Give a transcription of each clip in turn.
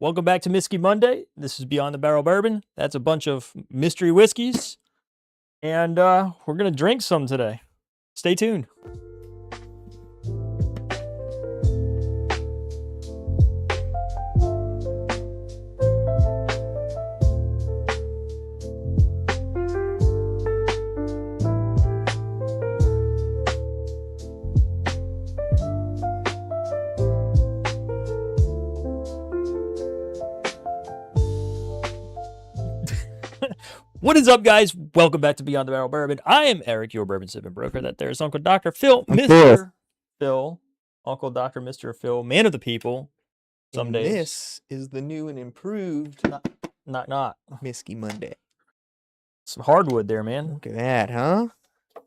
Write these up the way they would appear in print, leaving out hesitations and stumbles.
Welcome back to Myskey Monday. This is Beyond the Barrel Bourbon. That's a bunch of mystery whiskeys. And we're going to drink some today. Stay tuned. What is up, guys? Welcome back to Beyond the Barrel Bourbon. I am Eric, your bourbon sipping broker. That there's Uncle Dr. Phil, Mr. Phil, Uncle Dr. Mr. Phil, man of the people. Some And days. this is the new and improved Not. Myskey Monday. Some hardwood there, man. Look at that, huh?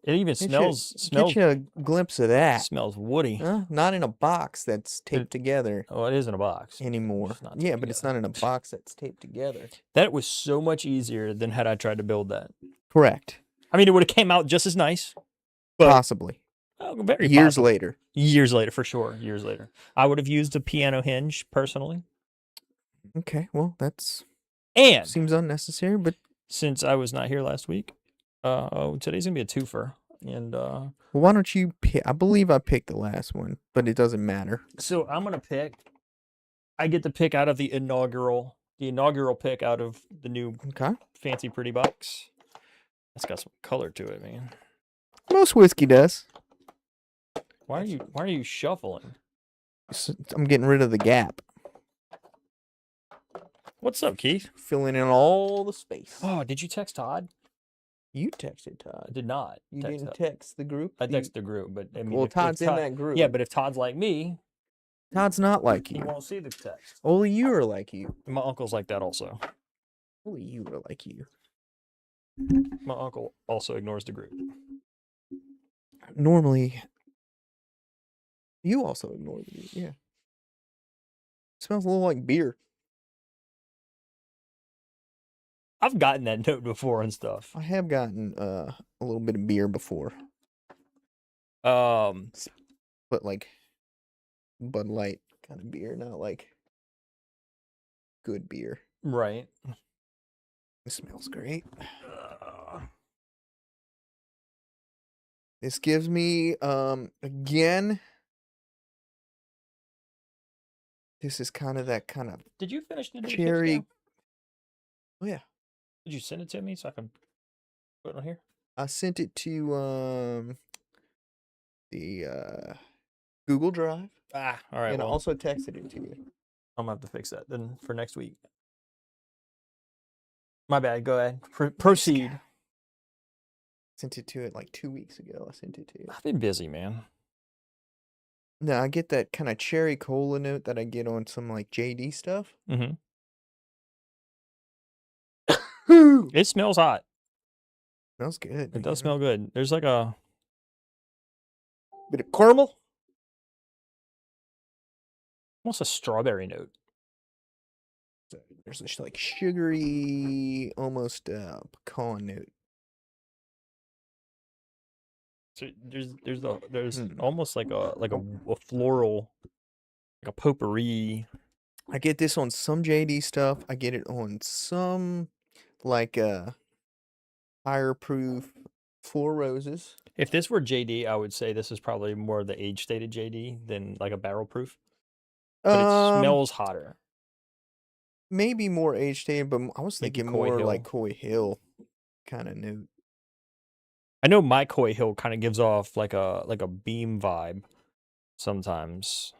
It even smells Get you a glimpse of that. smells woody. Huh? Not in a box that's taped together Oh, it is in a box. anymore. It's not Yeah, taped but it's together. not in a box that's taped together. That was so much easier than had I tried to build that. Correct. I mean, it would have came out just as nice. But, Possibly. Very Years possible. later. Years later, for sure. Years later. I would have used a piano hinge, personally. Okay, well, that's And seems unnecessary, but since I was not here last week, today's going to be a twofer. And well, why don't you pick? I believe I picked the last one, but it doesn't matter. so I'm going to pick. I get to pick out of the inaugural pick out of the new Okay. fancy pretty box. It's got some color to it, man. Most whiskey does. Why are you shuffling? I'm getting rid of the gap. What's up, Keith? Filling in all the space. Oh, did you text Todd? You texted Todd. I did not. You text didn't Todd. text the group? I texted the group, but I mean, Well, if Todd's in Todd- that group. Yeah, but if Todd's like me, Todd's not like he you. won't see the text. Only you are like you. My uncle's like that also. Only you are like you. My uncle also ignores the group. Normally, you also ignore the group. Yeah. Smells a little like beer. I've gotten that note before and stuff. I have gotten a little bit of beer before, Um, but like Bud Light kind of beer, not like good beer. right. It smells great. This gives me again. This is kind of that kind of Did you finish the new cherry. Cherry? Oh yeah, Did you send it to me so I can put it on here? I sent it to the Google Drive, Ah, all right. and I Well, also texted it to you. I'm gonna have to fix that then for next week. My bad. Go ahead. Proceed. Sent it to it like 2 weeks ago. I sent it to you. I've been busy, man. No, I get that kind of cherry cola note that I get on some like JD stuff. Mm-hmm. It smells hot. Smells good. It does smell good. There's like a Bit of caramel. almost a strawberry note. There's this like sugary, almost pecan note. So there's almost like a floral, like a potpourri. I get this on some JD stuff. I get it on some like higher proof Four Roses. If this were JD, I would say this is probably more of the age stated JD than like a barrel proof. But it smells hotter. Maybe more age stated, but I was Maybe thinking Coy more Hill. like Coy Hill kind of note. I know my Coy Hill kind of gives off like a beam vibe sometimes.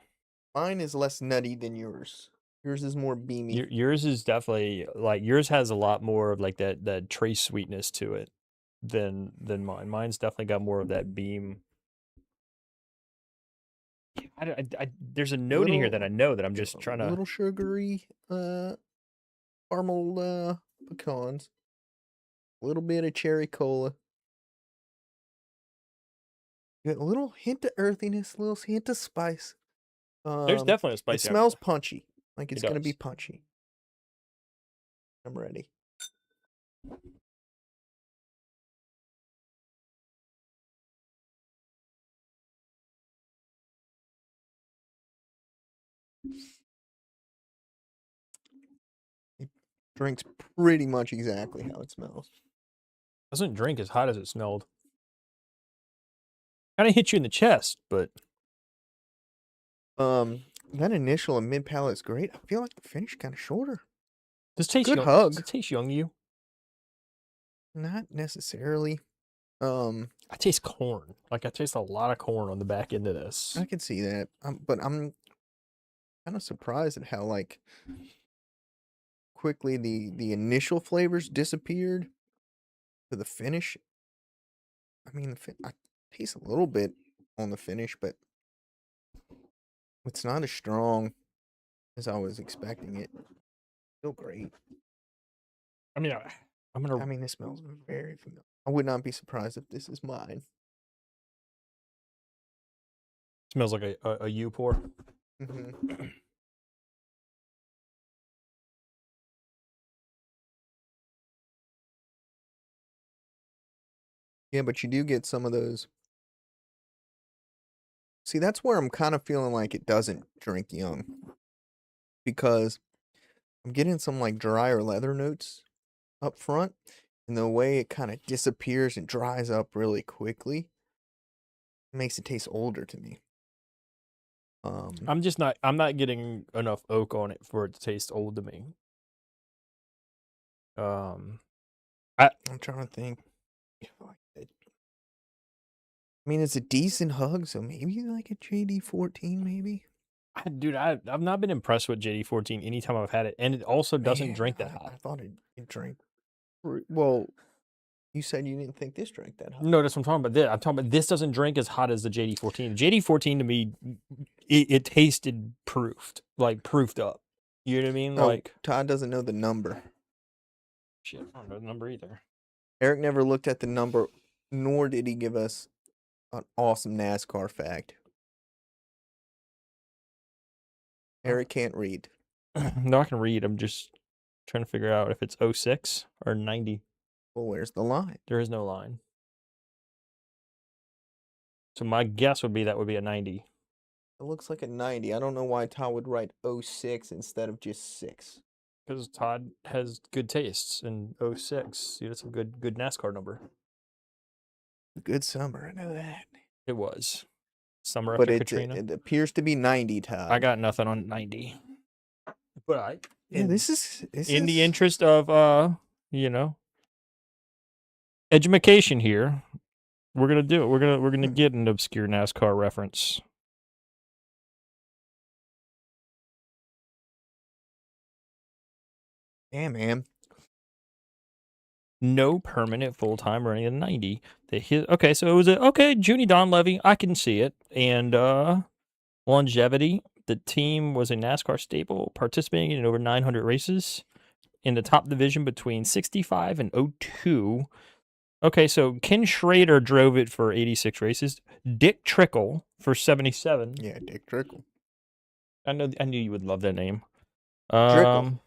Mine is less nutty than yours. Yours is more beamy. Yours is definitely like yours has a lot more of like that trace sweetness to it than mine. Mine's definitely got more of that beam. There's a note in here that I know that I'm just trying to. A little sugary, caramel pecans. A little bit of cherry cola. Get a little hint of earthiness, a little hint of spice. There's definitely a spice. It smells punchy. Like it's It gonna be does. punchy. I'm ready. Drinks pretty much exactly how it smells. Doesn't drink as hot as it smelled. Kind of hit you in the chest, but That initial and mid palate is great. I feel like the finish kind of shorter. this tastes Good young. hug. Does it taste young to you? Not necessarily. I taste corn. Like I taste a lot of corn on the back end of this. I can see that. But I'm kind of surprised at how like quickly the initial flavors disappeared to the finish. I mean, I taste a little bit on the finish, but it's not as strong as I was expecting it. Still great. I mean, I'm gonna. I mean, this smells very familiar. I would not be surprised if this is mine. Smells like a U pour. Mm-hmm. Yeah, but you do get some of those. See, that's where I'm kind of feeling like it doesn't drink young. Because I'm getting some like drier leather notes up front. And the way it kind of disappears and dries up really quickly makes it taste older to me. I'm not getting enough oak on it for it to taste old to me. I'm trying to think. I mean, it's a decent hug, so maybe like a JD14, maybe. Dude, I've not been impressed with JD14 anytime I've had it, and it also doesn't Man, drink that I hot. thought it drank. Well, you said you didn't think this drank that hot. No, that's what I'm talking about. I'm talking about this doesn't drink as hot as the JD14. JD14 to me, it tasted proofed, like proofed up. You know what I mean? Oh, Like Todd doesn't know the number. shit, I don't know the number either. Eric never looked at the number, nor did he give us an awesome NASCAR fact. Eric can't read. No, I can read. I'm just trying to figure out if it's 06 or 90. Well, where's the line? There is no line. So my guess would be that would be a 90. It looks like a 90. I don't know why Todd would write 06 instead of just 6. Because Todd has good tastes in 06. That's a good NASCAR number. Good summer, I know that. It was. Summer But after Katrina. it appears to be 90, Todd. I got nothing on 90. But this is in the interest of education here, we're gonna do it. We're gonna get an obscure NASCAR reference. Yeah, man. No permanent full time running at 90. Okay, so it was Junie Donlevy. I can see it. And longevity. The team was a NASCAR staple, participating in over 900 races in the top division between 65 and 02. Okay, so Ken Schrader drove it for 86 races. Dick Trickle for 77. Yeah, Dick Trickle. I knew you would love that name. Trickle.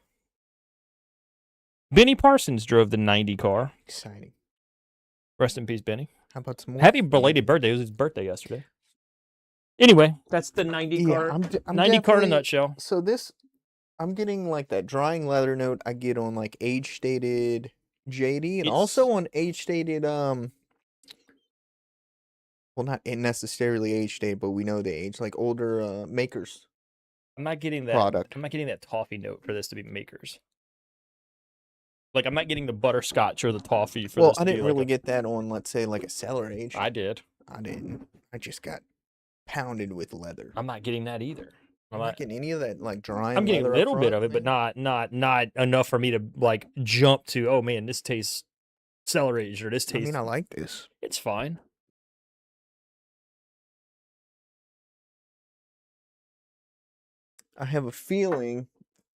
Benny Parsons drove the 90 car. Exciting. Rest in peace, Benny. How about some more? Happy belated birthday. It was his birthday yesterday. Anyway, that's the 90 car. I'm 90 car in a nutshell. So this, I'm getting like that drying leather note I get on like age-stated JD and also on age-stated, well, not necessarily age-stated, but we know the age, like older makers. I'm not getting that product. I'm not getting that toffee note for this to be makers. Like, I'm not getting the butterscotch or the toffee for this. Well, I didn't really get that on, let's say, like a cellar age. I did. I didn't. I just got pounded with leather. I'm not getting that either. I'm not getting any of that, like, drying. I'm getting a little bit of it, but not enough for me to, like, jump to, oh, man, this tastes cellar aged, or this tastes... I mean, I like this. It's fine. I have a feeling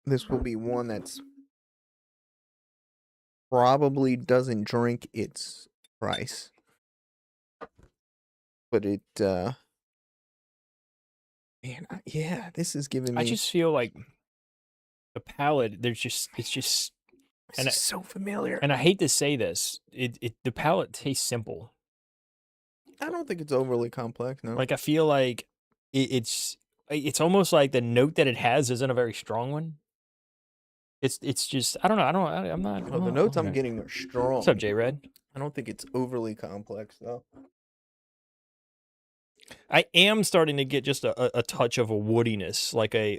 this will be one that's probably doesn't drink its price. But it, man, yeah, this is giving me... I just feel like the palate, it's just... And it's so familiar. And I hate to say this, the palate tastes simple. I don't think it's overly complex, no. Like, I feel like it's almost like the note that it has isn't a very strong one. It's just I don't know. I'm not. Well, the notes I'm getting are strong. What's up, J Red? I don't think it's overly complex though. I am starting to get just a touch of a woodiness, like a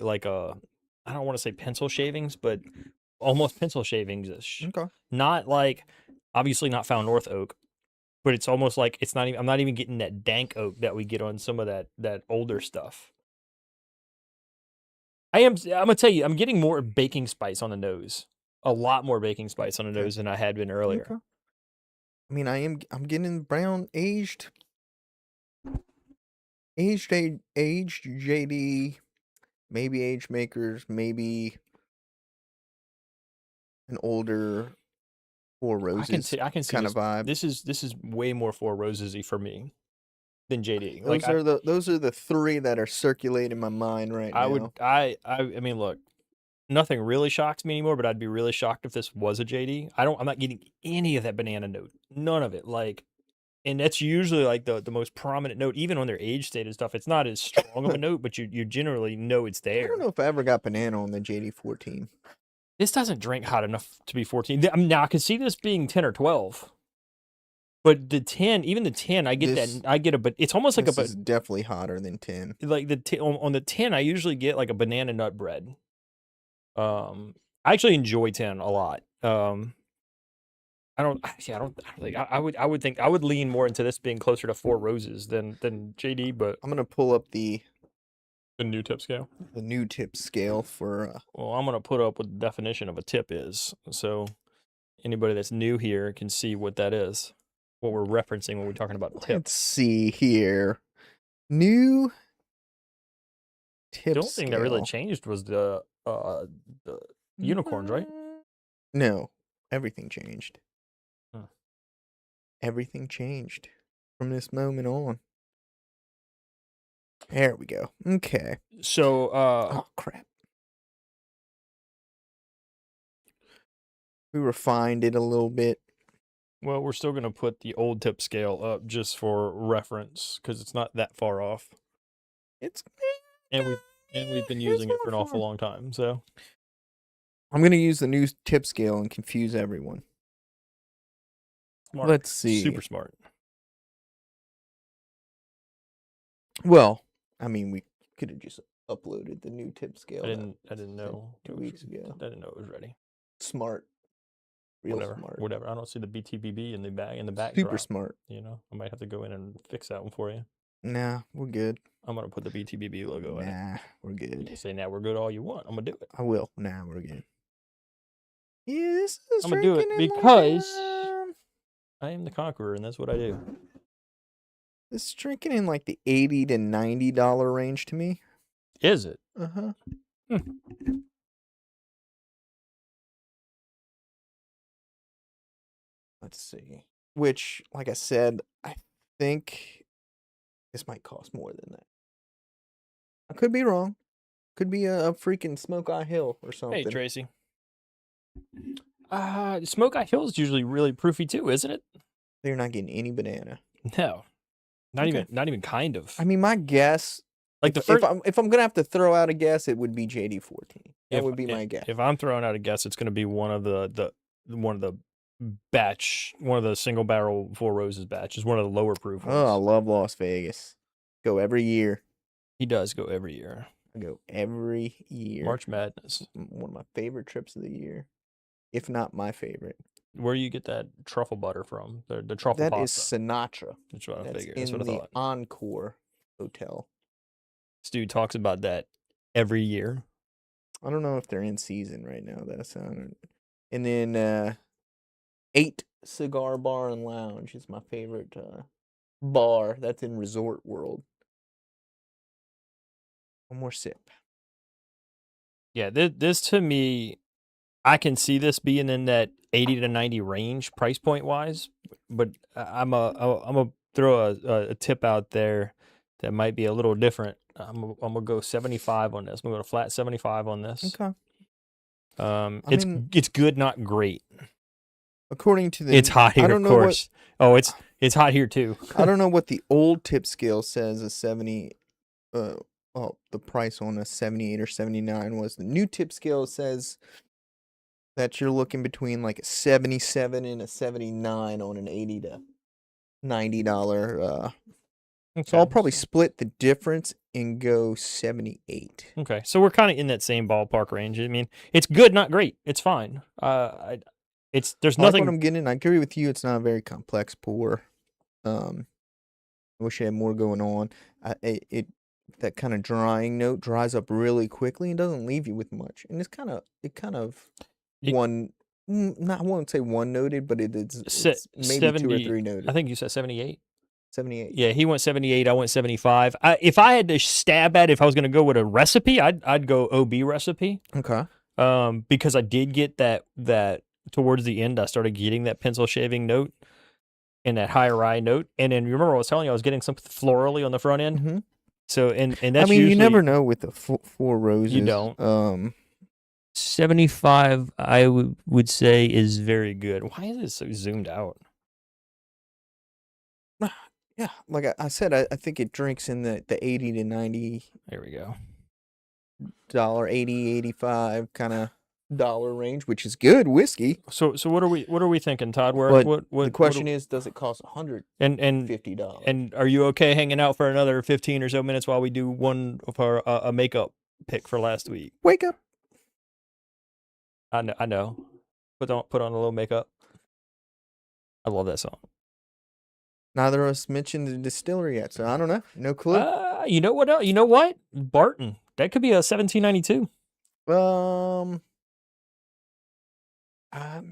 I don't want to say pencil shavings, but almost pencil shavings ish. Okay. Not like obviously not found North oak, but it's almost like it's not even. I'm not even getting that dank oak that we get on some of that older stuff. I'm gonna tell you, I'm getting more baking spice on the nose. A lot more baking spice on the nose than I had been earlier. Okay. I mean, I'm getting brown aged JD, maybe age makers, maybe an older Four Roses I can see kind this. of vibe. This is way more Four Rosesy for me than JD. Those are the three that are circulating my mind right now. I mean, look, nothing really shocks me anymore, but I'd be really shocked if this was a JD. I'm not getting any of that banana note. None of it. Like, and that's usually like the most prominent note, even on their age stated stuff. It's not as strong of a note, but you generally know it's there. I don't know if I ever got banana on the JD14. This doesn't drink hot enough to be 14. Now I can see this being 10 or 12. But the 10, even the 10, I get but it's almost like this is definitely hotter than 10. Like on the 10, I usually get like a banana nut bread. I actually enjoy 10 a lot. I don't think I would lean more into this being closer to Four Roses than JD, but I'm gonna pull up the new tip scale. The new tip scale for well, I'm gonna put up what the definition of a tip is, so anybody that's new here can see what that is, what we're referencing when we're talking about tip. Let's see here. New tip The only thing that really changed was the unicorns, right? No, everything changed. Huh. Everything changed from this moment on. There we go. Okay. So, oh crap. We refined it a little bit. Well, we're still going to put the old tip scale up just for reference because it's not that far off. And we've been using it for an awful long time. So I'm going to use the new tip scale and confuse everyone. Smart. Let's see. Super smart. Well, I mean, we could have just uploaded the new tip scale. I didn't know 2 weeks ago. I didn't know it was ready. Smart. Real smart. Whatever. I don't see the BTBB in the back. Super smart. You know, I might have to go in and fix that one for you. Nah, we're good. I'm gonna put the BTBB logo in it. Nah, we're good. You say now we're good all you want. I'm gonna do it. I will. Nah, we're good. I'm gonna do it because I am the conqueror, and that's what I do. This is drinking in like the $80 to $90 range to me. Is it? Uh-huh. Let's see. Which, like I said, I think this might cost more than that. I could be wrong. Could be a freaking Smoke Eye Hill or something. Hey, Tracy. Smoke Eye Hill is usually really proofy too, isn't it? They're not getting any banana. No, not even kind of. I mean, my guess, like if I'm gonna have to throw out a guess, it would be JD14. That would be my guess. If I'm throwing out a guess, it's going to be one of the single barrel Four Roses batch is one of the lower proof ones. Oh, I love Las Vegas. Go every year. He does go every year. I go every year. March Madness. One of my favorite trips of the year, if not my favorite. Where do you get that truffle butter from? The truffle pasta. That is Sinatra. That's what I figured. That's what I thought. The Encore Hotel. This dude talks about that every year. I don't know if they're in season right now. And then 8 Cigar Bar and Lounge is my favorite bar. That's in Resort World. One more sip. Yeah, this to me, I can see this being in that 80 to 90 range price point wise, but I'm gonna throw a tip out there that might be a little different. I'm gonna go 75 on this. I'm gonna go to flat 75 on this. Okay. It's good, not great. According to the, it's hot here, of course. It's hot here too. I don't know what the old tip scale says. A 70. The price on a 78 or 79 was. The new tip scale says that you're looking between like a 77 and a 79 on an $80 to $90. So I'll probably split the difference and go 78. Okay, so we're kind of in that same ballpark range. I mean, it's good, not great. It's fine. There's I like what nothing. I'm getting. I agree with you. It's not a very complex pour. I wish I had more going on. That kind of drying note dries up really quickly and doesn't leave you with much. And it kind of It- not I won't say one noted, but it's maybe 70, 2 or 3 noted. I think you said 78. 78. Yeah, he went 78. I went 75. If I had to stab at, if I was going to go with a recipe, I'd go OB recipe. Okay. Because I did get that towards the end, I started getting that pencil shaving note and that high rye note. And then you remember I was telling you I was getting something florally on the front end. Mm-hmm. So and that's I mean, usually, you never know with the 4 roses. You don't. 75, I would say, is very good. Why is it so zoomed out? Yeah, like I said, I think it drinks in the 80 to 90 There we go. dollar, 80, 85 kind of dollar range, which is good whiskey. So what are we thinking, Todd? But the question is, does it cost $150? And are you okay hanging out for another 15 or so minutes while we do one of our a makeup pick for last week? Wake up. I know. Put on a little makeup. I love that song. Neither of us mentioned the distillery yet, so I don't know. No clue. You know what? You know what? Barton. That could be a 1792. I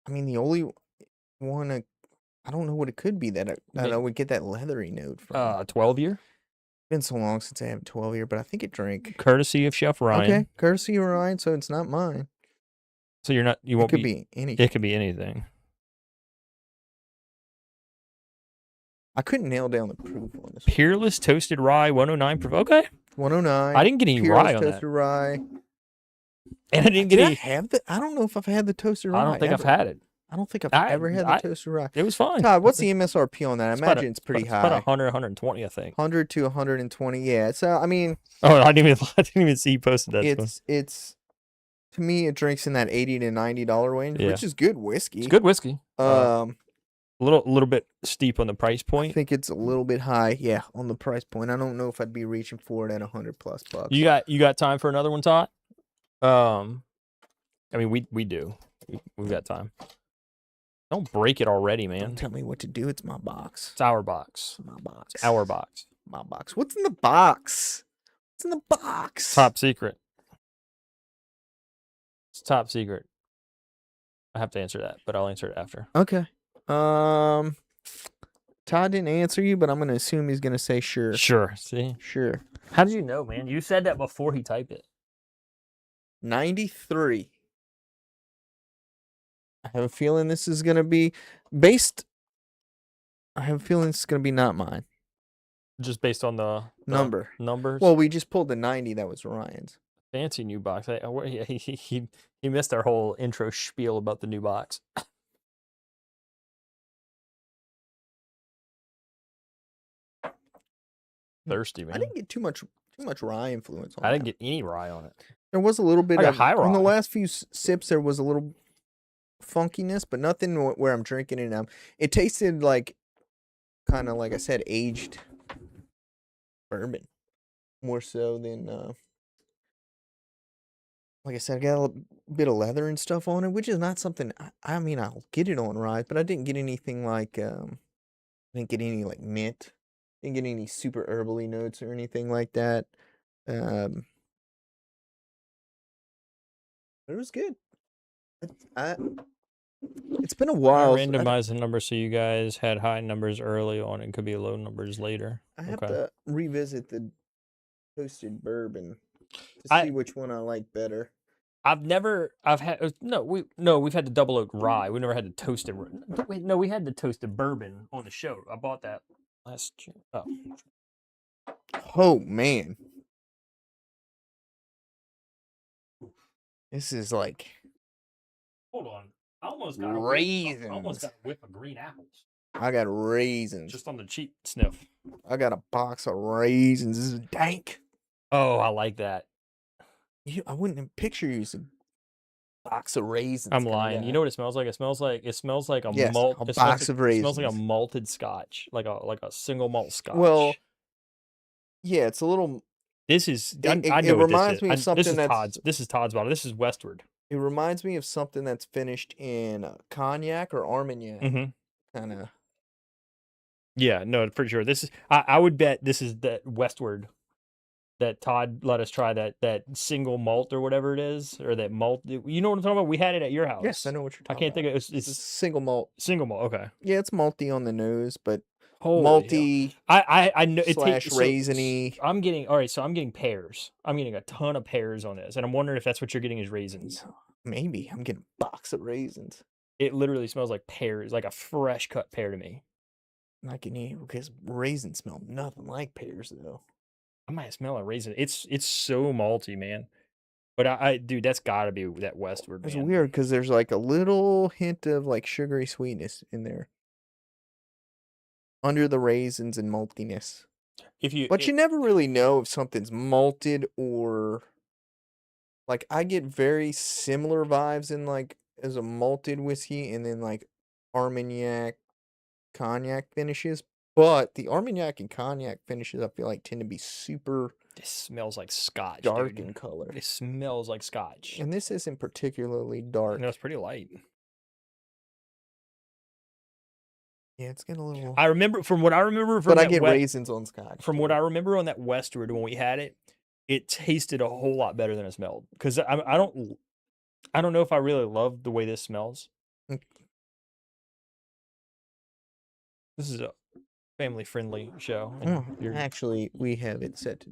mean, the only one I don't know what it could be that I would get that leathery note from. 12 year. Been so long since I have a 12 year, but I think it drank. Courtesy of Chef Ryan. Okay, courtesy of Ryan, so it's not mine. So you won't It could be anything. It could be anything. I couldn't nail down the proof on this. Peerless toasted rye 109 proof. Okay. 109. I didn't get any Peerless rye on toasted that. rye. And I didn't get any. I don't know if I've had the toasted rye. I don't think I've had it. I don't think I've ever had the toasted rye. It was fine. Todd, what's the MSRP on that? I imagine it's pretty high. It's about 100, 120, I think. 100 to 120. Yeah. So I mean. Oh, I didn't even see you posted that. It's to me it drinks in that $80 to $90 range, which is good whiskey. It's good whiskey. A little bit steep on the price point. I think it's a little bit high, yeah, on the price point. I don't know if I'd be reaching for it at $100+ bucks. You got time for another one, Todd? I mean, we do. We've got time. Don't break it already, man. Don't tell me what to do. It's my box. It's our box. My box. It's our box. My box. What's in the box? What's in the box? Top secret. It's top secret. I have to answer that, but I'll answer it after. Okay. Todd didn't answer you, but I'm gonna assume he's gonna say sure. Sure. See? Sure. How did you know, man? You said that before he typed it. 93. I have a feeling this is gonna be based. I have a feeling it's gonna be not mine. Just based on the numbers. Well, we just pulled the 90. That was Ryan's. Fancy new box. He missed our whole intro spiel about the new box. Thirsty, man. I didn't get too much rye influence on it. I didn't get any rye on it. There was a little bit of high rye. On the last few sips. There was a little funkiness, but nothing where I'm drinking it. It tasted like kind of like I said, aged bourbon more so than like I said. I got a bit of leather and stuff on it, which is not something. I mean, I'll get it on rye, but I didn't get anything like I didn't get any like mint. Didn't get any super herbally notes or anything like that. It was good. It's been a while. I randomized the numbers so you guys had high numbers early on and could be low numbers later. I have to revisit the toasted bourbon to see which one I like better. We've had the double oak rye. We never had the toasted. Wait, no, we had the toasted bourbon on the show. I bought that last year. Oh man. This is like. Hold on. I almost got raisins. I almost got a whip of green apples. I got raisins. Just on the cheap sniff. I got a box of raisins. This is dank. Oh, I like that. I wouldn't picture you. box of raisins. I'm lying. You know what it smells like? It smells like a Yes, malt. a It box smells of like, it smells like a raisins. malted scotch, like a single malt scotch. Well, yeah, it's a little. This is I It know what this reminds is. me of This something is that's. Todd's bottle. This is Westward. It reminds me of something that's finished in cognac or Armagnac, kind of. Yeah, no, for sure. This is. I would bet this is that Westward that Todd let us try, that single malt or whatever it is, or that malt. You know what I'm talking about? We had it at your house. Yes, I know what you're I talking can't think about. of it. It's single malt. single malt. Okay. Yeah, it's malty on the nose, but Holy malty. I know it slash raisiny. I'm getting all right. So I'm getting pears. I'm getting a ton of pears on this, and I'm wondering if that's what you're getting is raisins. No, maybe I'm getting a box of raisins. It literally smells like pears, like a fresh cut pear to me. Not getting any because raisins smell nothing like pears though. I might smell a raisin. It's so malty, man. But dude, that's got to be that Westward. It's man. weird because there's like a little hint of like sugary sweetness in there under the raisins and maltiness. But you never really know if something's malted or like I get very similar vibes in like as a malted whiskey and then like Armagnac, cognac finishes. But the Armagnac and cognac finishes I feel like tend to be super. This smells like scotch. Dark dude. in color. It smells like scotch. And this isn't particularly dark. No, it's pretty light. Yeah, it's getting a little. I remember from what I remember from. But I get raisins on scotch. From what I remember on that Westward when we had it, it tasted a whole lot better than it smelled. Because I don't know if I really love the way this smells. This is a family-friendly show. Actually, we have it set to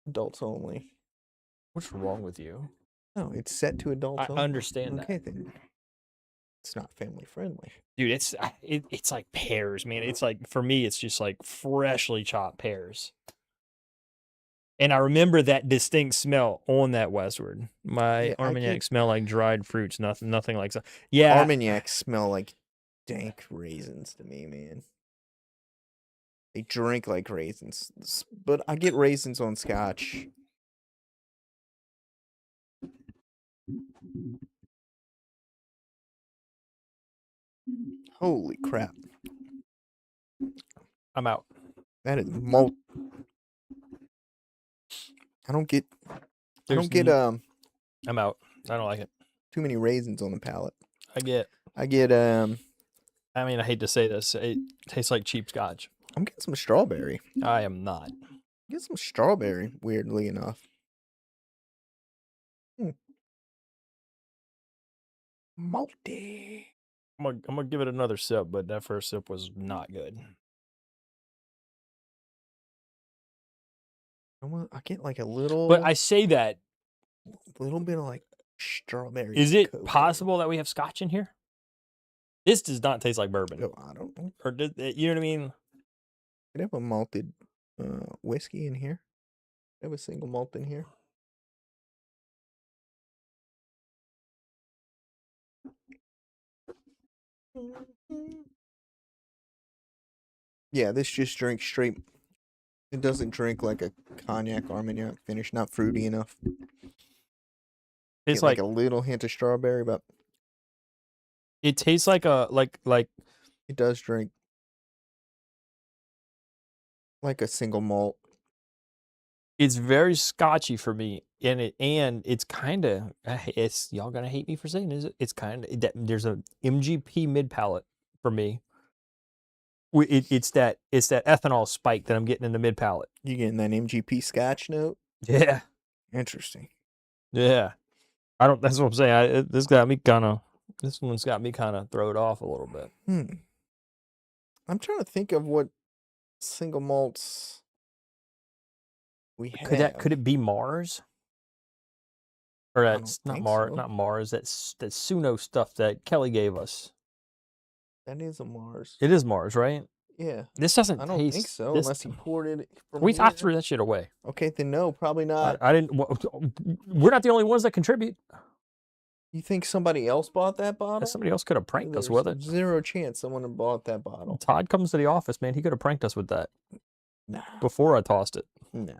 adults only. What's wrong with you? No, it's set to adults only. I understand that. Okay, then. It's not family friendly. Dude, it's like pears, man. It's like, for me, it's just like freshly chopped pears. And I remember that distinct smell on that Westward. My Armagnac smell like dried fruits, nothing like that. Yeah. Armagnac smell like dank raisins to me, man. They drink like raisins. But I get raisins on scotch. Holy crap. I'm out. That is malt. I don't get I'm out. I don't like it. Too many raisins on the palate. I get I mean, I hate to say this. It tastes like cheap scotch. I'm getting some strawberry. I am not. Get some strawberry, weirdly enough. Malty. I'm gonna give it another sip, but that first sip was not good. I get like a little. But I say that. A little bit of like strawberry. Is it possible that we have scotch in here? This does not taste like bourbon. No, I don't know. Or you know what I mean? Could have a malted whiskey in here. Have a single malt in here. Yeah, this just drinks straight. It doesn't drink like a cognac Armagnac finish. Not fruity enough. It's like a little hint of strawberry, but it tastes like a like. It does drink like a single malt. It's very scotchy for me, and it's kind of y'all gonna hate me for saying this. It's kind of there's a MGP mid palate for me. It's that ethanol spike that I'm getting in the mid palate. You getting that MGP scotch note? Yeah. Interesting. Yeah. That's what I'm saying. This one's got me kind of thrown off a little bit. I'm trying to think of what single malts we have. Could it be Mars? Or that's not Mars. So. Not Mars. That's Suno stuff that Kelly gave us. That is a Mars. It is Mars, right? Yeah. This doesn't taste. I don't think so, unless he poured it. I threw that shit away. Okay, then no, probably not. I didn't. We're not the only ones that contribute. You think somebody else bought that bottle? Somebody else could have pranked us with it. Zero chance someone had bought that bottle. Todd comes to the office, man. He could have pranked us with that. No. Before I tossed it. No.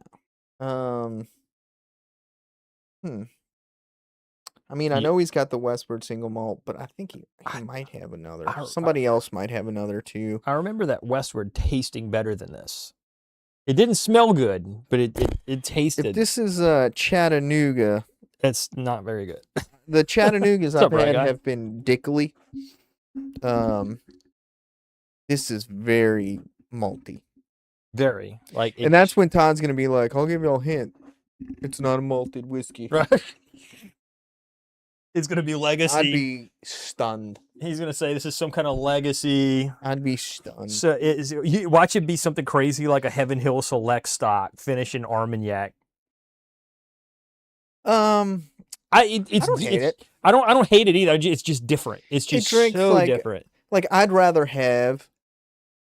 I mean, I Yeah. know he's got the Westward single malt, but I think he might have another. Somebody else might have another too. I remember that Westward tasting better than this. It didn't smell good, but it tasted. If this is Chattanooga, it's not very good. the Chattanoogas What's I've up, right had guy? have been dickly. This is very malty. Very. Like, And that's when Todd's gonna be like, "I'll give you a hint. It's not a malted whiskey." right. It's gonna be legacy. I'd be stunned. He's gonna say this is some kind of legacy. I'd be stunned. So you watch it be something crazy like a Heaven Hill Select stock finish in Armagnac. I don't hate it. I don't hate it either. It's just different. It's just so different. Like, I'd rather have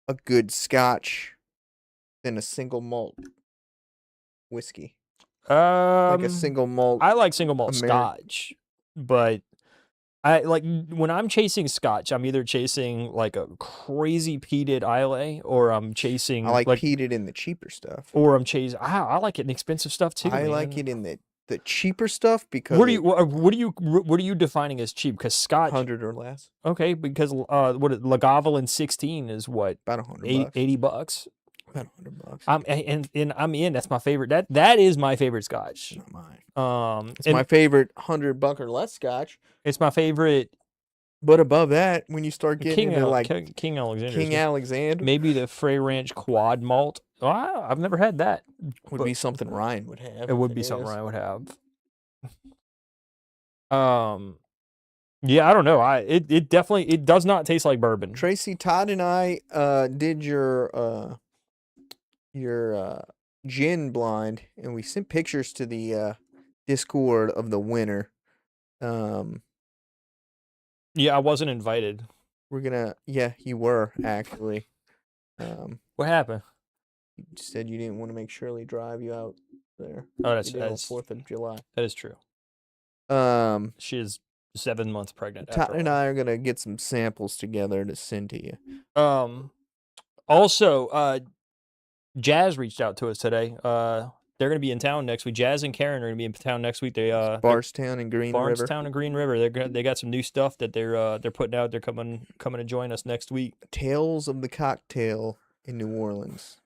a good Scotch than a single malt whiskey. Like a single malt. I like single malt Scotch, but I like when I'm chasing Scotch, I'm either chasing like a crazy peated Islay, or I'm chasing. I like peated in the cheaper stuff. Or I'm chasing. I like it in expensive stuff too. I like it in the cheaper stuff because. What are you defining as cheap? Because Scotch 100 or less. Okay, because Lagavulin 16 is what, about $100. $80. About $100. I'm in. That's my favorite. That is my favorite Scotch. It's not mine. It's my favorite $100 or less Scotch. It's my favorite. But above that, when you start getting into like King Alexander, King Alexander, maybe the Frey Ranch Quad Malt. Wow, I've never had that. Would be something Ryan would have. It would be something Ryan would have. Yeah, I don't know. It definitely does not taste like bourbon. Tracy, Todd, and I did your gin blind, and we sent pictures to the Discord of the winner. Yeah, I wasn't invited. Yeah, you were actually. What happened? You said you didn't want to make Shirley drive you out there. Oh, that's on 4th of July. That is true. She is 7 months pregnant. Todd and I are gonna get some samples together to send to you. Also, Jazz reached out to us today. They're going to be in town next week. Jazz and Karen are going to be in town next week. They Bardstown and Green River. Bardstown and Green River. They got some new stuff that they're putting out. They're coming to join us next week. Tales of the Cocktail in New Orleans.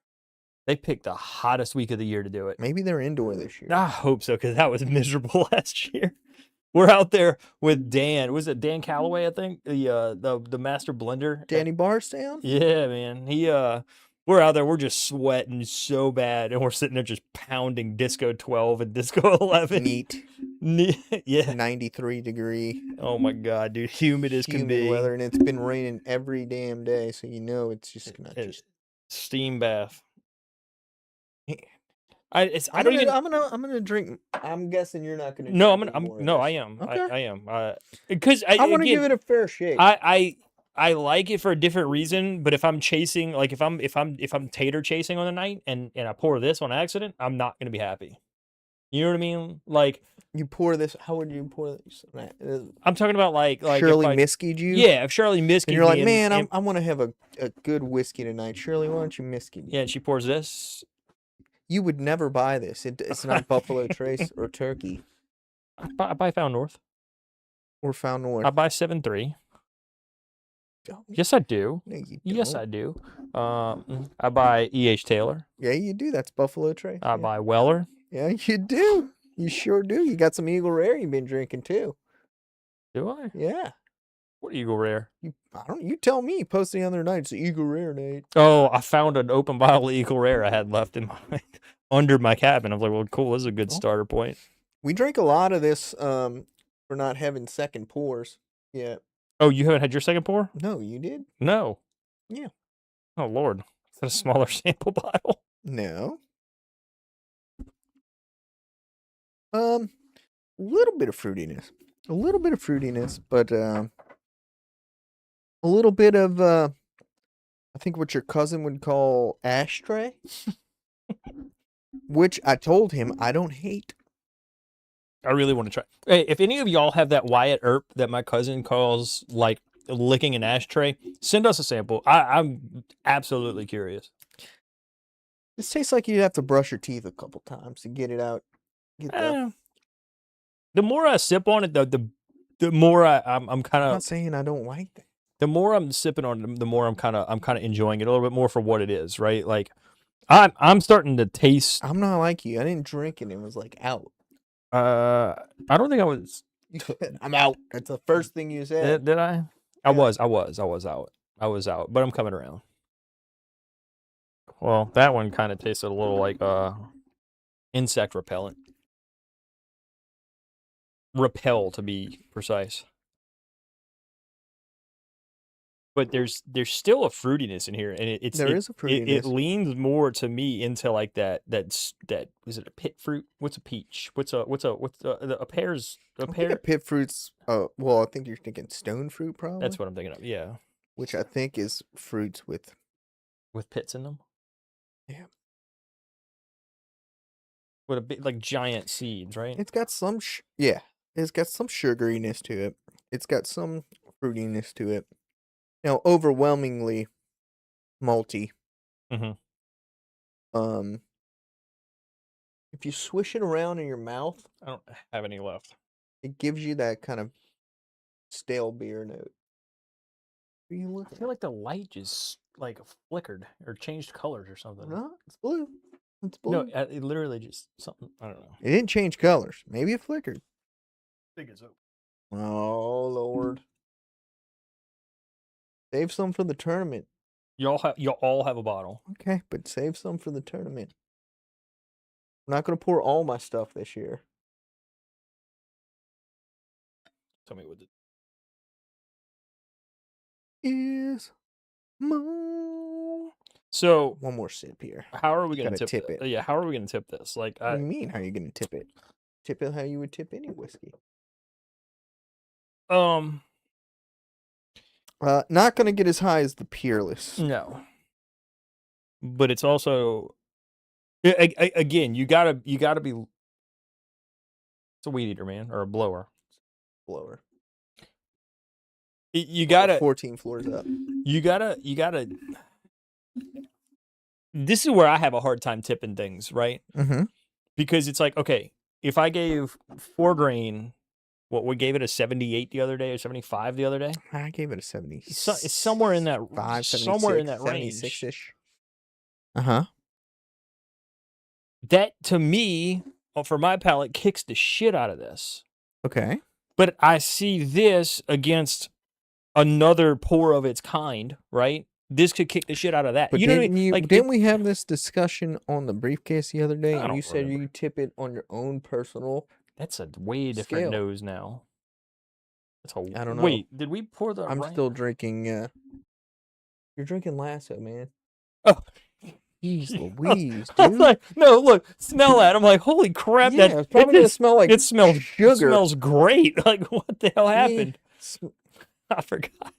They picked the hottest week of the year to do it. Maybe they're indoor this year. I hope so, because that was miserable last year. We're out there with Dan. Was it Dan Calloway? I think the master blender. Danny Bardstown. Yeah, man. We're out there. We're just sweating so bad, and we're sitting there just pounding Disco 12 and Disco 11. Neat. Yeah. 93 degree. Oh my God, dude! Humid as can be. Weather, and it's been raining every damn day, so you know it's just not just steam bath. I'm gonna drink. I'm guessing you're not gonna. No, I am. Okay. I am. Because I want to give it a fair shake. I like it for a different reason, but if I'm chasing, like if I'm tater chasing on the night and I pour this on accident, I'm not gonna be happy. You know what I mean? Like, you pour this. How would you pour this? I'm talking about like Shirley Myskey'd you. Yeah, if Shirley Myskey'd and you're like, man, I want to have a good whiskey tonight. Shirley, why don't you Myskey me? Yeah, and she pours this. You would never buy this. It's not Buffalo Trace or Turkey. I buy Found North. Or Found North. I buy 7.3. Yes, I do. No, you don't. Yes, I do. I buy E.H. Taylor. Yeah, you do. That's Buffalo Trace. I buy Weller. Yeah, you do. You sure do. You got some Eagle Rare you've been drinking too. Do I? Yeah. What Eagle Rare? You tell me. You posted the other night. It's Eagle Rare, Nate. Oh, I found an open bottle of Eagle Rare I had left in under my cabin. I was like, well, cool. This is a good starter point. We drank a lot of this for not having second pours yet. Oh, you haven't had your second pour? No, you did? No. Yeah. Oh, Lord. Is that a smaller sample bottle? No. A little bit of fruitiness. But a little bit of I think what your cousin would call ashtray. Which I told him I don't hate. I really want to try. Hey, if any of y'all have that Wyatt Earp that my cousin calls like licking an ashtray, send us a sample. I'm absolutely curious. This tastes like you'd have to brush your teeth a couple times to get it out. The more I sip on it, the more I'm kind I'm not of saying I don't like that. the more I'm sipping on it, the more I'm kind of enjoying it a little bit more for what it is, right? Like I'm starting to taste. I'm not like you. I didn't drink it and was like out. I don't think I was. You said, I'm out. That's the first thing you said. Did I? I Yeah. was out. I was out, but I'm coming around. Well, that one kind of tasted a little like insect repellent. Repel to be precise. But there's still a fruitiness in here, and There is a it fruitiness. leans more to me into like that is it a pit fruit? What's a peach? What's a pear's a I think pear? a pit fruit's. Well, I think you're thinking stone fruit, probably. That's what I'm thinking of. Yeah, Which I think is fruits with. with pits in them. Yeah. With a bit like giant seeds, right? It's got some. Yeah. It's got some sugariness to it. It's got some fruitiness to it. Overwhelmingly malty. Mm-hmm. If you swish it around in your mouth, I don't have any left. it gives you that kind of stale beer note. What are you I looking feel like the light just like flickered or changed colors or something. No, it's blue. It's No, blue. it literally just something. I don't know. It didn't change colors. Maybe it flickered. I think it's open. Oh, Lord. Save some for the tournament. Y'all all have a bottle. Okay, but save some for the tournament. I'm not going to pour all my stuff this year. Tell me what. Is more. So One more sip here. how are we gonna Gotta tip tip it. Yeah, how are we gonna tip this? Like, What do you mean? How are you going to tip it? Tip it how you would tip any whiskey. Not going to get as high as the Peerless. No, but it's also again, you gotta be. It's a weed eater, man, or a blower. Blower. You gotta 14 floors up. You gotta. This is where I have a hard time tipping things, right? Mm-hmm. Because it's like, okay, if I gave 4 grain, we gave it a 78 the other day or 75 the other day. I gave it a 70. It's somewhere in that 76, somewhere in that range. 76-ish. Uh-huh. That to me, for my palate, kicks the shit out of this. Okay. But I see this against another pour of its kind, right? This could kick the shit out of that. But You know what I mean? Like, didn't we have this discussion on the briefcase the other day? I And don't you said remember. you tip it on your own personal. That's a way different Scale. nose now. I don't know. Wait, did we pour the? I'm right? still drinking. You're drinking Lasso, man. Oh, Jeez I Louise, was dude. like, no, look, smell that. I'm like, holy crap! Yeah, that it's probably gonna smell like it smells sugar. It smells great. Like, what the hell happened? I forgot.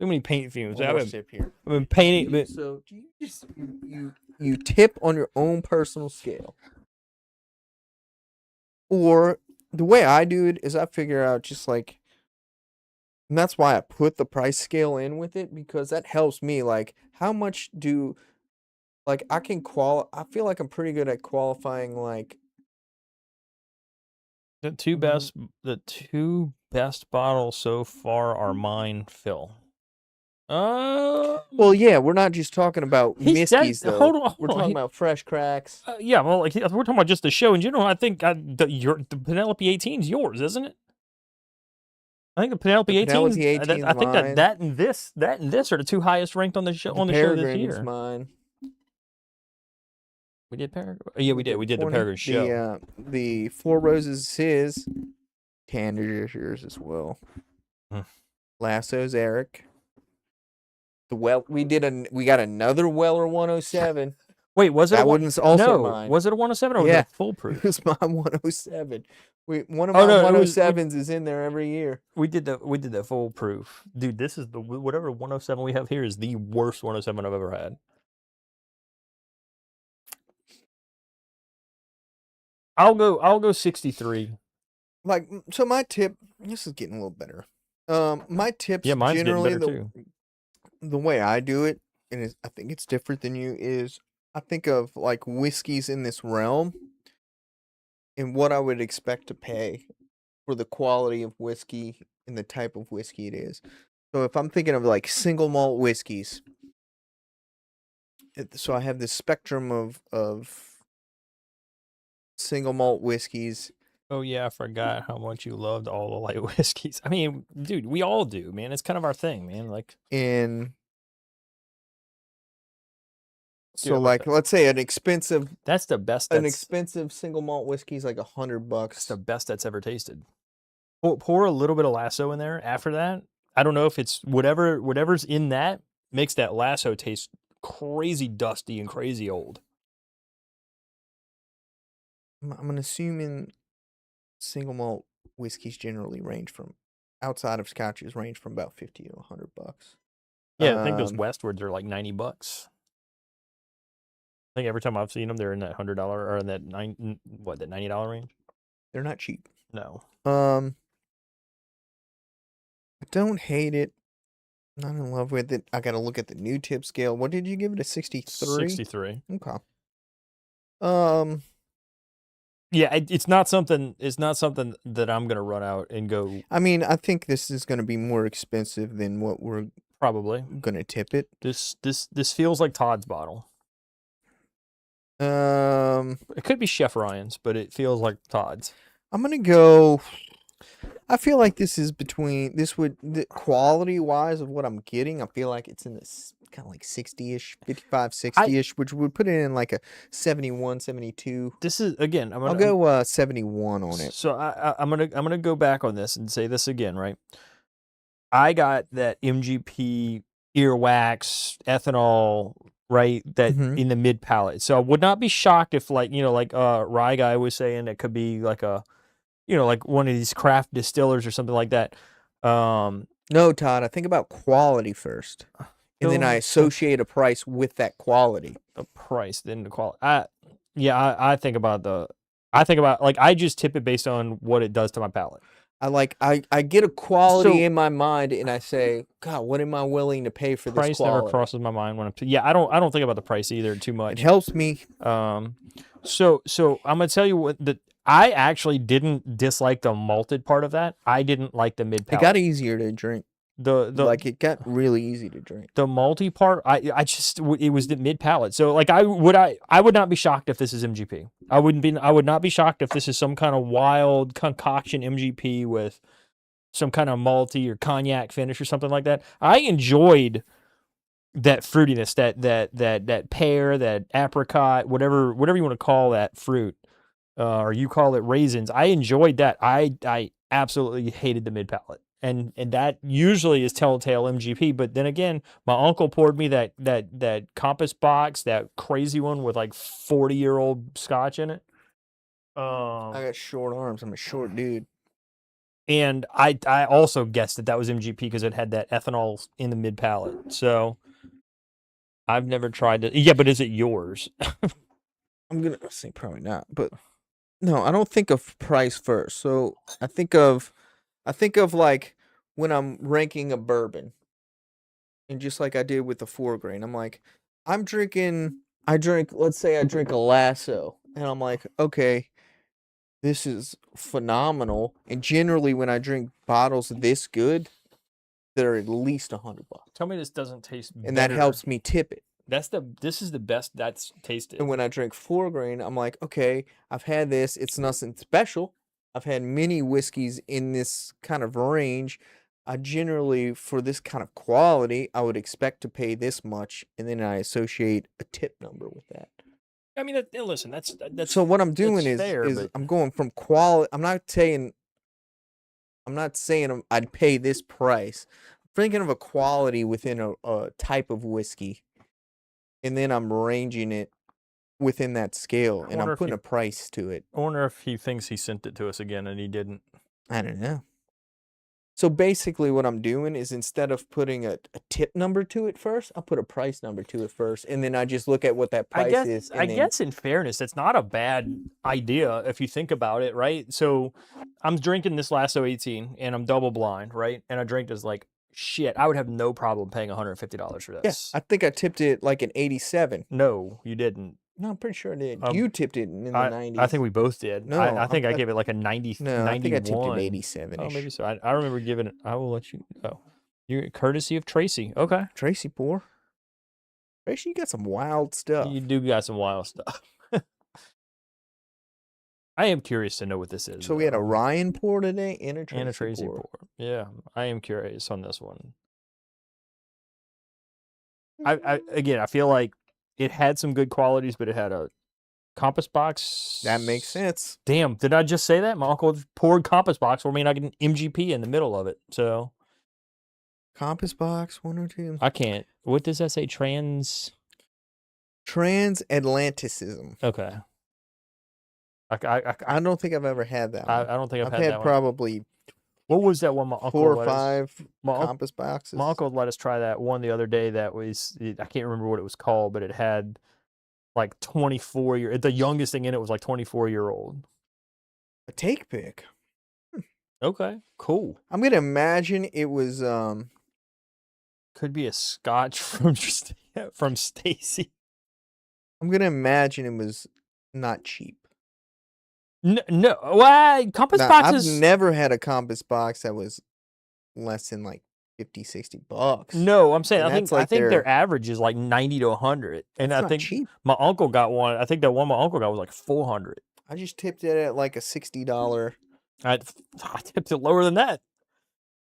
Too many paint fumes. I've been painting. So do you just you tip on your own personal scale, or the way I do it is I figure out just like, and that's why I put the price scale in with it, because that helps me. Like, how much do, like, I feel like I'm pretty good at qualifying. Like, The two best bottles so far are mine, Phil. well, yeah, we're not just talking about Myskies though. Hold on. We're talking about fresh cracks. Yeah, well, like we're talking about just the show in general. I think the Penelope 18 is yours, isn't it? I think the Penelope 18. I think mine. that and this are the two highest ranked on the show show this year. Mine. We did Peregrine. Yeah, we did. We did the Peregrine show. The Four Roses is his. Tanner is yours as well. Lasso's Eric. We got another Weller 107. Wait, was it that one's also mine? Was it a 107 or was it foolproof? It was my 107. One of my 107s is in there every year. We did the foolproof. Dude, this is whatever 107 we have here is the worst 107 I've ever had. I'll go 63. Like, so my tip, this is getting a little better. My tips mine's generally getting better too. The way I do it, and I think it's different than you, is I think of like whiskeys in this realm. and what I would expect to pay for the quality of whiskey and the type of whiskey it is. So if I'm thinking of like single malt whiskeys, so I have this spectrum of single malt whiskeys. Oh yeah, I forgot how much you loved all the light whiskeys. I mean, dude, we all do, man. It's kind of our thing, man. Like, And dude, so like let's say an expensive that's the best. That's single malt whiskey is like $100. That's the best that's ever tasted. Pour a little bit of Lasso in there. After that, I don't know if it's whatever's in that makes that Lasso taste crazy dusty and crazy old. I'm assuming single malt whiskeys generally range from outside of scotches range from about $50 to $100. Yeah, I think those Westwards are like $90. I think every time I've seen them, they're in that $100 or in that that $90 range. They're not cheap. No. I don't hate it. Not in love with it. I got to look at the new tip scale. What did you give it? A 63? 63. Okay. Yeah, it's not something. It's not something that I'm gonna run out and go. I mean, I think this is gonna be more expensive than what we're Probably gonna tip it. This feels like Todd's bottle. It could be Chef Ryan's, but it feels like Todd's. I'm gonna go. I feel like this is between the quality wise of what I'm getting. I feel like it's in this kind of like 60-ish, 55, 60-ish, which would put it in like a 71, 72. This is again. I'll go 71 on it. So I'm gonna go back on this and say this again, right? I got that MGP earwax ethanol, right? That in the mid palate. So I would not be shocked if like Rye Guy was saying it could be like a like one of these craft distillers or something like that. No, Todd, I think about quality first. And then I associate a price with that quality. The price, then the quality. I think about like I just tip it based on what it does to my palate. I get a quality in my mind and I say, God, what am I willing to pay for this quality? Price never crosses my mind when I'm I don't think about the price either too much. It helps me. So I'm gonna tell you what I actually didn't dislike the malted part of that. I didn't like the mid palate. It got easier to drink. It got really easy to drink. The malty part, it was the mid palate. So like I would not be shocked if this is MGP. I would not be shocked if this is some kind of wild concoction MGP with some kind of malty or cognac finish or something like that. I enjoyed that fruitiness, that pear, that apricot, whatever you want to call that fruit, or you call it raisins. I enjoyed that. I absolutely hated the mid palate. And that usually is telltale MGP. But then again, my uncle poured me that Compass box, that crazy one with like 40-year-old scotch in it. I got short arms. I'm a short dude. And I also guessed that was MGP because it had that ethanol in the mid palate. So I've never tried it. Yeah, but is it yours? I'm gonna say probably not. But no, I don't think of price first. So I think of like when I'm ranking a bourbon, and just like I did with the 4-grain, I'm like, let's say I drink a Lasso, and I'm like, okay, this is phenomenal. And generally, when I drink bottles this good, they're at least $100. Tell me this doesn't taste better. And that helps me tip it. This is the best that's tasted. And when I drink 4-grain, I'm like, okay, I've had this. It's nothing special. I've had many whiskeys in this kind of range. I generally, for this kind of quality, I would expect to pay this much, and then I associate a tip number with that. I mean, listen, that's so what I'm doing is I'm going from quality. I'm not saying I'd pay this price. I'm thinking of a quality within a type of whiskey, and then I'm ranging it within that scale, and I'm putting a price to it. I wonder if he thinks he sent it to us again and he didn't. I don't know. So basically what I'm doing is instead of putting a tip number to it first, I'll put a price number to it first, and then I just look at what that price is. I guess in fairness, it's not a bad idea if you think about it, right? So I'm drinking this Lasso 18, and I'm double blind, right? And I drink this like, shit, I would have no problem paying $150 for this. Yeah, I think I tipped it like an 87. No, you didn't. No, I'm pretty sure I did. Um, You tipped it in the I 90s. think we both did. No, I think I gave it like a 90, no, I think I tipped it 91. 87-ish. Oh, maybe so. I remember giving it. I will let you. Oh, you courtesy of Tracy. Okay, Tracy Poor. Tracy, you got some wild stuff. you do got some wild stuff. I am curious to know what this is. So we had a though. Ryan pour today and a and a Tracy Tracy pour. pour. Yeah, I am curious on this one. I feel like it had some good qualities, but it had a compass box. That makes sense. Damn, did I just say that? My uncle poured compass box, or I mean, I get an MGP in the middle of it. So Compass box 102. I can't. What does that say? Transatlanticism. Okay. I don't think I've ever had that one. I don't think I've had that one. probably What was that one? My uncle 4 or let us- 5 my unc- compass boxes. My uncle let us try that one the other day. That was I can't remember what it was called, but it had like 24 year. The youngest thing in it was like 24-year-old. A take pick. Okay, cool. I'm gonna imagine it was Could be a Scotch from from Stacy. I'm gonna imagine it was not cheap. No, why compass Now, boxes? I've never had a compass box that was less than like 50, 60 bucks. No, I'm saying And I think that's like their their- average is like 90 to 100, and It's I not think cheap. my uncle got one. I think that one my uncle got was like 400. I just tipped it at like a $60, I tipped it lower than that.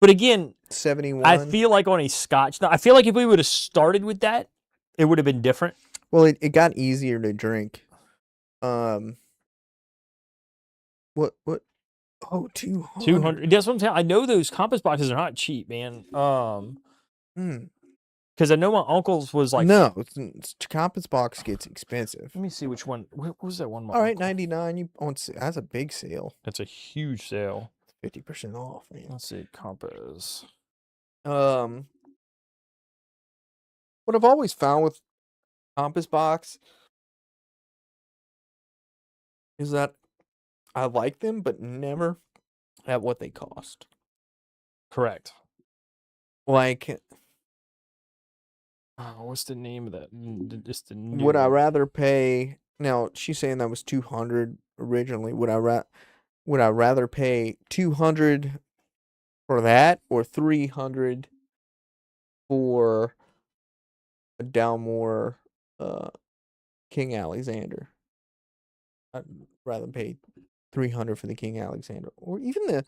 But again, 71. I feel like on a Scotch. I feel like if we would have started with that, it would have been different. Well, it got easier to drink. What? Oh, 200. 200. That's what I'm saying. I know those compass boxes are not cheap, man. Because I know my uncle's was like no, compass box gets expensive. Let me see which one. What was that one? All right, 99. You on? That's a big sale. That's a huge sale. 50% off, man. Let's see, compass. What I've always found with compass box is that I like them, but never at what they cost. Correct. Like, what's the name of that? Just the would I new- rather pay? Now she's saying that was 200 originally. Would I rather pay 200 for that or 300 for a Dalmore King Alexander? I'd rather pay 300 for the King Alexander, or even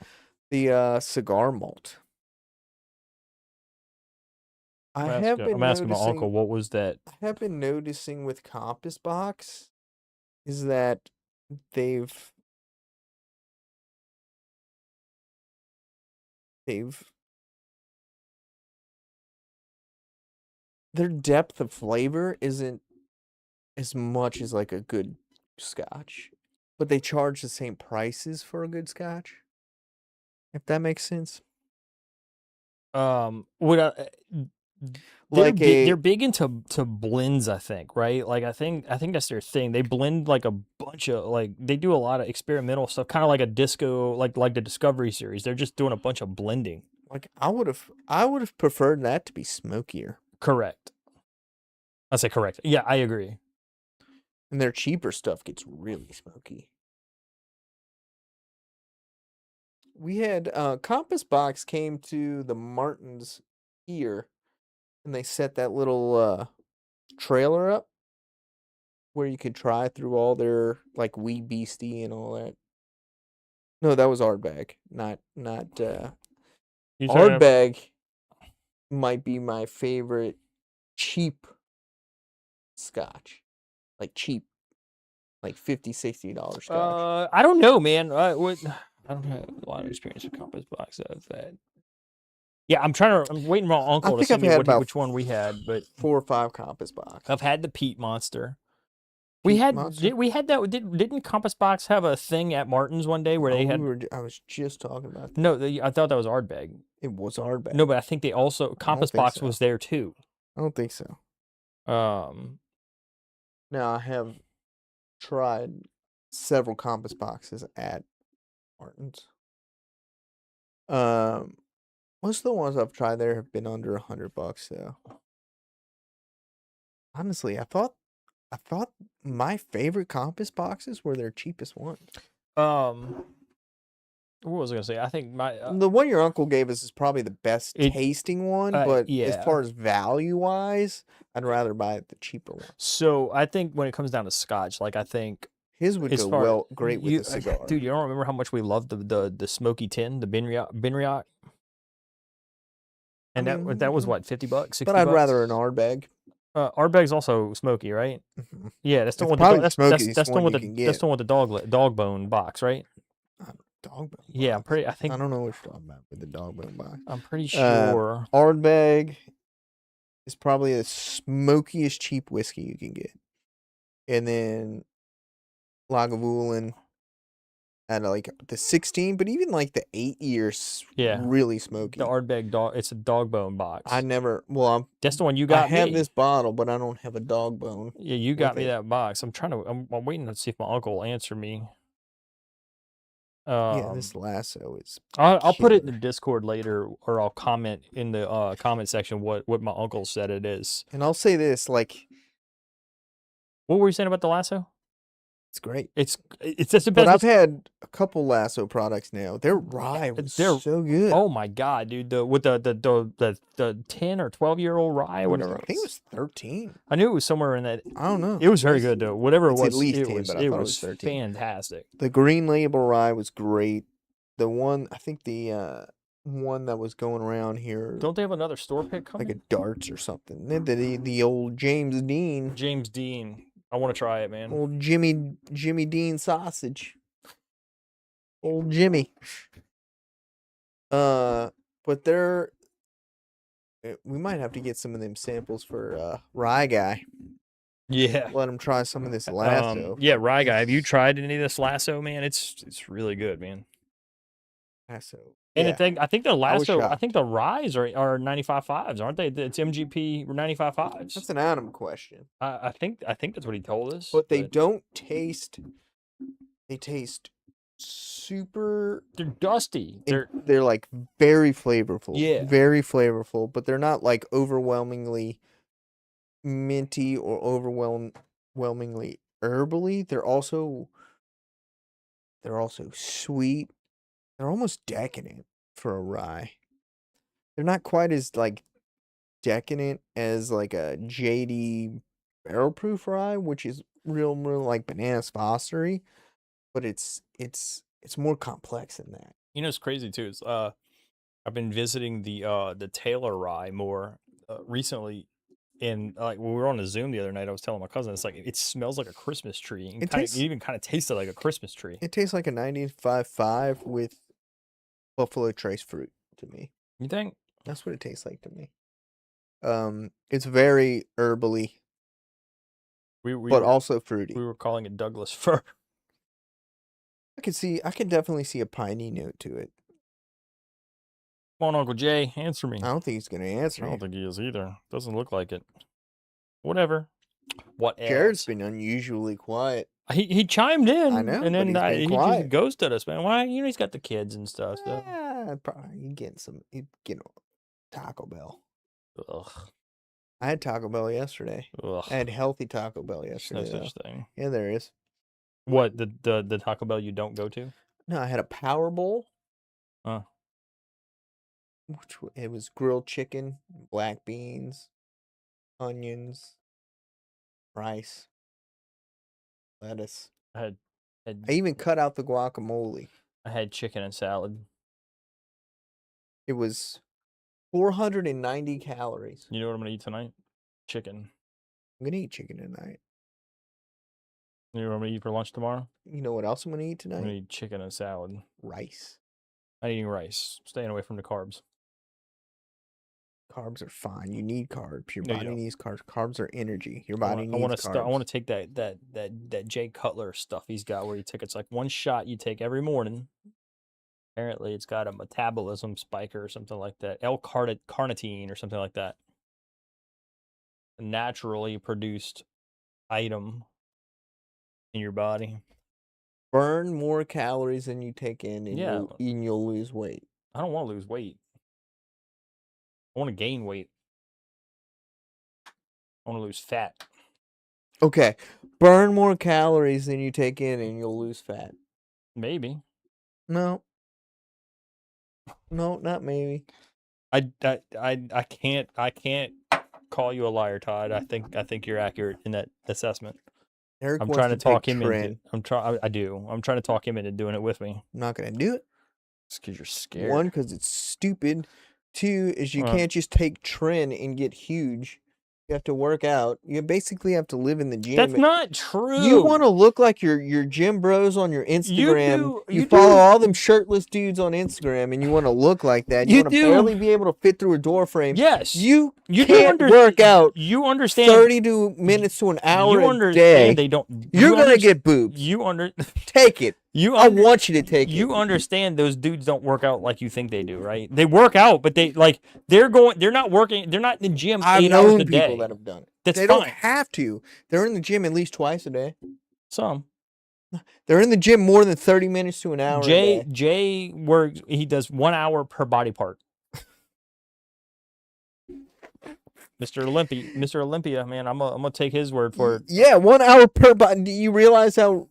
the cigar malt. I'm asking my uncle what was that. I have been noticing with Compass Box is that they've their depth of flavor isn't as much as like a good scotch, but they charge the same prices for a good scotch. If that makes sense. Would I? They're big into blends, I think, right? Like I think that's their thing. They blend like a bunch of they do a lot of experimental stuff, kind of like a disco, like the Discovery series. They're just doing a bunch of blending. Like I would have preferred that to be smokier. Correct. I say correct. Yeah, I agree. And their cheaper stuff gets really smoky. We had Compass Box came to the Martins here, and they set that little trailer up where you could try through all their like Wee Beastie and all that. No, that was Ardbeg, not Ardbeg. Might be my favorite cheap scotch, like cheap, like $50, $60 scotch. I don't know, man. I don't have a lot of experience with Compass Box of that. Yeah, I'm waiting for my uncle to see me which one we had, but 4 or 5 Compass Box. I've had the Peat Monster. We had that. Didn't Compass Box have a thing at Martin's one day where they had? I was just talking about that. No, I thought that was Ardbeg. It was Ardbeg. No, but I think they also Compass Box was there too. I don't think so. Now I have tried several Compass Boxes at Martin's. Most of the ones I've tried there have been under $100 though. Honestly, I thought I thought my favorite compass boxes were their cheapest ones. What was I gonna say? I think my The one your uncle gave us is probably the best tasting one, but as yeah. far as value wise, I'd rather buy the cheaper one. So I think when it comes down to Scotch, like I think his would as go far great with a cigar. dude, you don't remember how much we loved the smoky tin, the Benriach, and that was what, $50, $60. But I'd rather an Ardbeg. Ardbeg's also smoky, right? Mhm. Yeah, that's the It's one. probably That's smokiest the one one you with can the that's get. the one with the dog bone box, right? Dog bone Yeah, I'm box. pretty. I think I don't know what you're talking about with the dog bone box. I'm pretty sure. Ardbeg is probably the smokiest cheap whiskey you can get, and then Lagavulin at like the 16, but even like the 8 years, Yeah, really smoky. the Ardbeg dog. It's a dog bone box. I never. Well, that's the one you got. I have this bottle, but I don't have a dog bone. Yeah, you got me that box. I'm trying to. I'm waiting to see if my uncle will answer me. Yeah, this lasso is. I'll put it in the Discord later, or I'll comment in the comment section what my uncle said it is. And I'll say this, like, what were you saying about the lasso? It's great. It's just the best. But I've had a couple lasso products now. Their rye was so good. Oh my god, dude! With the 10 or 12-year-old rye, whatever. I think it was 13. I knew it was somewhere in that. I don't know. It was very good though. Whatever it was, at least 10, but it was 13. Fantastic. The green label rye was great. The one, I think the one that was going around here. Don't they have another store pick coming? Like a Darts or something. The old James Dean. James Dean. I want to try it, man. Old Jimmy Dean sausage. Old Jimmy. But we might have to get some of them samples for Rye Guy. Yeah. Let him try some of this lasso. Yeah, Rye Guy. Have you tried any of this lasso, man? It's really good, man. Lasso. And yeah. I think the lasso, I think the ryes are 95.5s, aren't they? It's MGP 95.5s. That's an Adam question. I think that's what he told us. But they don't taste. They taste super. They're dusty. They're like very flavorful. Yeah. Very flavorful, but they're not like overwhelmingly minty or overwhelmingly herbally. They're also sweet. They're almost decadent for a rye. They're not quite as like decadent as like a JD barrel proof rye, which is real like Bananas Fostery, but it's more complex than that. You know, it's crazy too. Is I've been visiting the Taylor rye more recently. And like when we were on a Zoom the other night, I was telling my cousin, it's like it smells like a Christmas tree. And it even kind of tasted like a Christmas tree. It tastes like a 95.5 with Buffalo Trace fruit to me. You think? That's what it tastes like to me. It's very herbally, but also fruity. We were calling it Douglas fir. I can definitely see a piney note to it. Come on, Uncle Jay, answer me. I don't think he's going to answer. I don't think he is either. Doesn't look like it. Whatever. Jared's been unusually quiet. He chimed in. I know, and then he just ghosted us, man. Why? You know, he's got the kids and stuff. Probably he's getting Taco Bell. Ugh. I had Taco Bell yesterday. Ugh. I had healthy Taco Bell yesterday. There's no such thing. Yeah, there is. What, the Taco Bell you don't go to? No, I had a Power Bowl. It was grilled chicken, black beans, onions, rice, lettuce. I even cut out the guacamole. I had chicken and salad. It was 490 calories. You know what I'm going to eat tonight? Chicken. I'm going to eat chicken tonight. You know what I'm going to eat for lunch tomorrow? You know what else I'm going to eat tonight? I'm going to eat chicken and salad. Rice. I'm eating rice. Staying away from the carbs. Carbs are fine. You need carbs. Your body needs carbs. Carbs are energy. Your body needs carbs. I want to take that Jay Cutler stuff he's got where it's like one shot you take every morning. Apparently, it's got a metabolism spiker or something like that. L-carnitine or something like that. A naturally produced item in your body. Burn more calories than you take in, and you'll lose weight. I don't want to lose weight. I want to gain weight. I want to lose fat. Okay. Burn more calories than you take in and you'll lose fat. Maybe. No. No, not maybe. I can't call you a liar, Todd. I think you're accurate in that assessment. Eric I'm wants trying to talk take him Tren. into. I do. I'm trying to talk him into doing it with me. I'm not gonna do it. It's because you're scared. One, because it's stupid. Two, is you Uh. can't just take Tren and get huge. You have to work out. You basically have to live in the gym. That's not true. You want to look like your gym bros on your Instagram. You follow all them shirtless dudes on Instagram, and you want to look like that. You want to barely be able to fit through a door frame. Yes. You can't work out. You understand 30 minutes to an hour a day. They don't. You're gonna get boobs. Take it. I want you to take it. You understand those dudes don't work out like you think they do, right? They work out, but they're not working. They're not in the gym 8 hours a day. People that have done it. That's they fine. Don't have to. They're in the gym at least twice a day. Some. They're in the gym more than 30 minutes to an hour. Jay works. He does 1 hour per body part. Mr. Olympia, man, I'm gonna take his word for it. Yeah, 1 hour per body. Do you realize how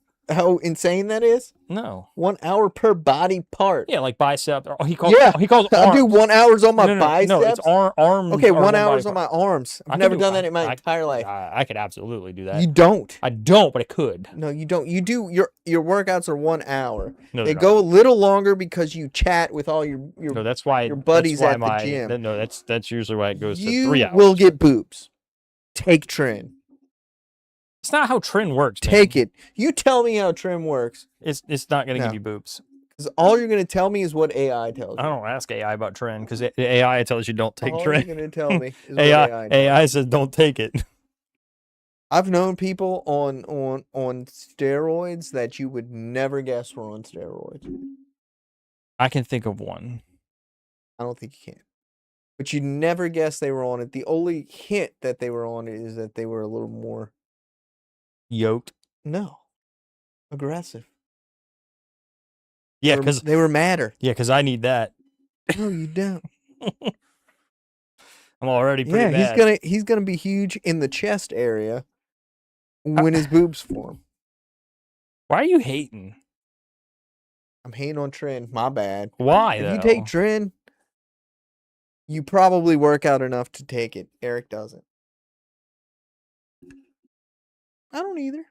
insane that is? No. 1 hour per body part. Yeah, like bicep. He calls arms. I do 1 hour on my biceps. No, it's arms. Okay, 1 hour on my arms. I've never done that in my entire life. I could absolutely do that. You don't. I don't, but I could. No, you don't. You do. Your workouts are 1 hour. No, they go a little longer because you chat with all your no, that's why your buddies at the gym. No, that's usually why it goes to 3 hours. You will get boobs. Take Tren. It's not how Tren works, man. Take it. You tell me how Tren works. It's not going to give you boobs. Because all you're going to tell me is what AI tells you. I don't ask AI about Tren because AI tells you don't take Tren. All you're going to tell me is what AI says don't take it. I've known people on steroids that you would never guess were on steroids. I can think of one. I don't think you can. But you'd never guess they were on it. The only hint that they were on it is that they were a little more... Yoked? No. Aggressive. Yeah, because... They were madder. Yeah, because I need that. No, you don't. I'm already pretty bad. He's gonna be huge in the chest area when his boobs form. Why are you hating? I'm hating on Tren. My bad. Why, If you take Tren, you probably work out enough to take it. Eric doesn't. I don't either.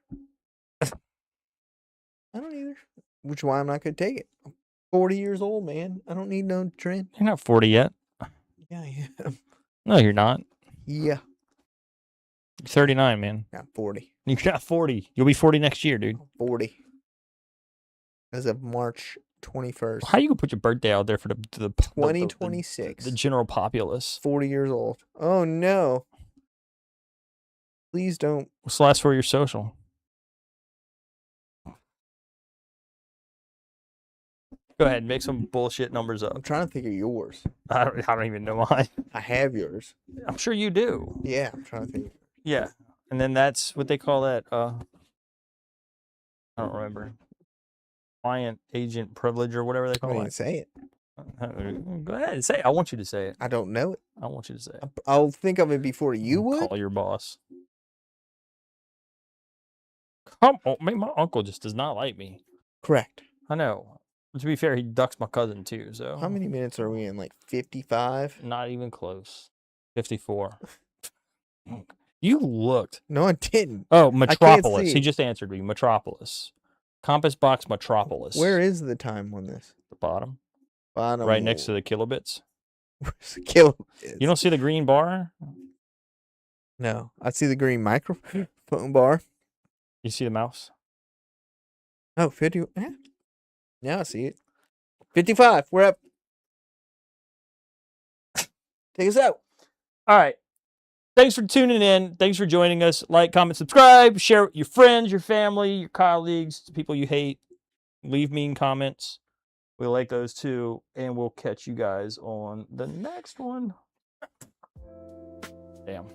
Which is why I'm not going to take it. I'm 40 years old, man. I don't need no Tren. You're not 40 yet. Yeah, I am. No, you're not. Yeah. You're 39, man. Not 40. You're not 40. You'll be 40 next year, dude. 40. As of March 21st. How you gonna put your birthday out there for the 2026? The general populace. 40 years old. Oh no! Please don't. What's the last 4 of your social? Go ahead, make some bullshit numbers up. I'm trying to think of yours. I don't even know mine. I have yours. I'm sure you do. Yeah, I'm trying to think. Yeah, and then that's what they call that. I don't remember. Client agent privilege or whatever they call it. Say it. Go ahead, say it. I want you to say it. I don't know it. I want you to say it. I'll think of it before you would. Call your boss. Come on, my uncle just does not like me. Correct. I know. To be fair, he ducks my cousin too. So how many minutes are we in? Like 55? Not even close. 54. You looked. No, I didn't. Oh, Metropolis. He just answered me. Metropolis. Compass box Metropolis. Where is the time on this? The bottom. Bottom. Right next to the kilobits. Where's the kilobits? You don't see the green bar? No. I see the green microphone bar. You see the mouse? Oh, 50. Yeah. Now I see it. 55. We're up. Take us out. All right. Thanks for tuning in. Thanks for joining us. Like, comment, subscribe. Share it with your friends, your family, your colleagues, people you hate. Leave mean comments. We like those too. And we'll catch you guys on the next one. Damn.